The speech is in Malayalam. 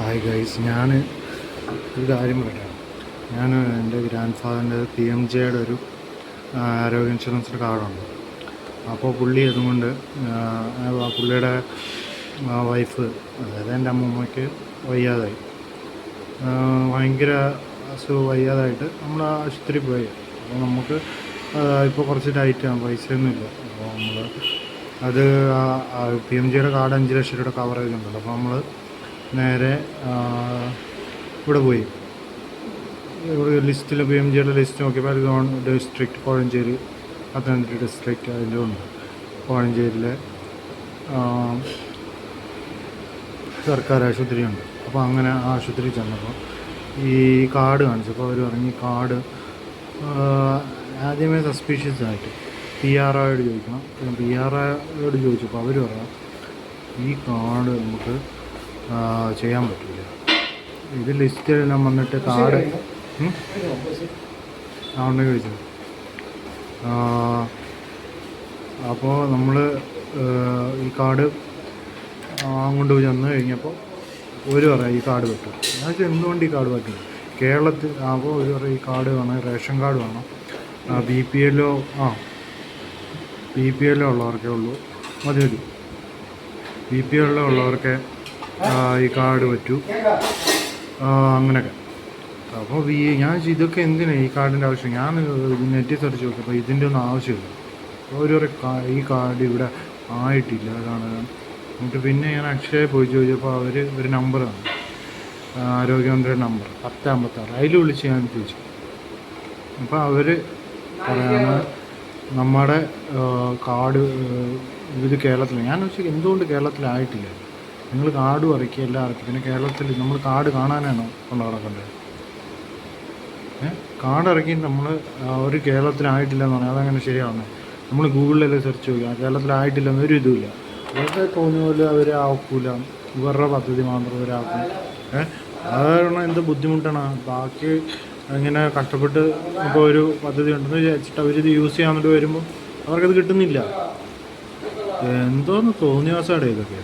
ഹായ് ഗൈസ്, ഞാൻ ഒരു കാര്യം പറയാം. ഞാൻ എൻ്റെ ഗ്രാൻഡ് ഫാദറിൻ്റെ PMJയുടെ ഒരു ആരോഗ്യ ഇൻഷുറൻസിൻ്റെ കാർഡുണ്ട്. അപ്പോൾ പുള്ളി അതുകൊണ്ട് പുള്ളിയുടെ വൈഫ്, അതായത് എൻ്റെ അമ്മൂമ്മയ്ക്ക് വയ്യാതായി, ഭയങ്കര വയ്യാതായിട്ട് നമ്മൾ ആശുപത്രി പോയി. അപ്പോൾ നമുക്ക് ഇപ്പോൾ കുറച്ച് ടൈറ്റാണ്, പൈസയൊന്നുമില്ല. അപ്പോൾ നമ്മൾ അത് PMJയുടെ കാർഡ് 5 ലക്ഷം രൂപയുടെ കവറേജ് ഉണ്ടല്ലോ. അപ്പോൾ നമ്മൾ നേരെ ഇവിടെ പോയി ലിസ്റ്റിൽ PMJയുടെ ലിസ്റ്റ് നോക്കിയപ്പോൾ അത് ഡിസ്ട്രിക്റ്റ് കോഴഞ്ചേരി, പത്തനംതിട്ട ഡിസ്ട്രിക്റ്റ് അതിൻ്റെ ഉണ്ട്. കോഴഞ്ചേരിയിലെ സർക്കാർ ആശുപത്രിയുണ്ട്. അപ്പോൾ അങ്ങനെ ആ ആശുപത്രി ചെന്നപ്പോൾ ഈ കാർഡ് കാണിച്ചപ്പോൾ അവർ പറഞ്ഞു, ഈ കാർഡ് ആദ്യമേ സസ്പീഷ്യസ് ആയിട്ട് PROയോട് ചോദിക്കണം. PROയോട് ചോദിച്ചപ്പോൾ അവർ പറയാം, ഈ കാർഡ് നമുക്ക് ചെയ്യാൻ പറ്റില്ല. ഇത് ലിസ്റ്റിലെല്ലാം വന്നിട്ട് കാർഡ് ഉണ്ടെങ്കിൽ ചോദിച്ചത്. അപ്പോൾ നമ്മൾ ഈ കാർഡ് അങ്ങോട്ട് ചെന്ന് കഴിഞ്ഞപ്പോൾ ഒരു പറയാം ഈ കാർഡ് പറ്റും. ഞാൻ വെച്ചാൽ എന്തുകൊണ്ട് ഈ കാർഡ് പറ്റും? കേരളത്തിൽ അപ്പോൾ ഒരു പറയും ഈ കാർഡ് വേണം, റേഷൻ കാർഡ് വേണം, BPL ഉള്ളവർക്കേ ഉള്ളൂ, മതി. BPL ഉള്ളവർക്കേ ഈ കാർഡ് പറ്റൂ, അങ്ങനെയൊക്കെ. അപ്പോൾ ഞാൻ ഇതൊക്കെ എന്തിനാണ് ഈ കാർഡിൻ്റെ ആവശ്യം? ഞാൻ നെറ്റിൽ സെർച്ച് നോക്കിയപ്പോൾ ഇതിൻ്റെ ഒന്നും ആവശ്യമില്ല. ഒരു ഈ കാർഡ് ഇവിടെ ആയിട്ടില്ല കാണാൻ. എന്നിട്ട് പിന്നെ ഞാൻ അക്ഷയയിൽ പോയി ചോദിച്ചപ്പോൾ അവർ ഒരു നമ്പർ തന്നു, ആരോഗ്യമന്ത്രിയുടെ നമ്പർ 1056. അതിൽ വിളിച്ച് ഞാൻ ചോദിച്ചു. അപ്പോൾ അവർ പറയാണ് നമ്മുടെ കാർഡ് ഇത് കേരളത്തിൽ. ഞാൻ ചോദിച്ചു എന്തുകൊണ്ട് കേരളത്തിലായിട്ടില്ല? നിങ്ങൾ കാർഡ് ഇറക്കി, എല്ലാം ഇറക്കി, പിന്നെ കേരളത്തിൽ നമ്മൾ കാർഡ് കാണാനാണോ കൊണ്ട് നടക്കേണ്ടത്? കാർഡ് ഇറക്കി നമ്മൾ ഒരു കേരളത്തിലായിട്ടില്ലെന്ന് പറഞ്ഞാൽ അതങ്ങനെ ശരിയാവുന്നത്? നമ്മൾ ഗൂഗിളിലെല്ലാം സെർച്ച് ചെയ്യുക, കേരളത്തിലായിട്ടില്ലെന്ന് ഒരു ഇതുമില്ല. ഇവരുടെ തോന്നിയ പോലെ അവർ ആക്കൂല, ഇവരുടെ പദ്ധതി മാത്രം അവരാക്കും. അതാണ് എന്ത് ബുദ്ധിമുട്ടാണ്. ബാക്കി ഇങ്ങനെ കഷ്ടപ്പെട്ട് ഇപ്പോൾ ഒരു പദ്ധതി ഉണ്ടെന്ന് വിചാരിച്ചിട്ട് അവരിത് യൂസ് ചെയ്യാൻ വേണ്ടി വരുമ്പോൾ അവർക്കത് കിട്ടുന്നില്ല. എന്തോന്ന് തോന്നിയ ദിവസമാണ് ഇതൊക്കെ.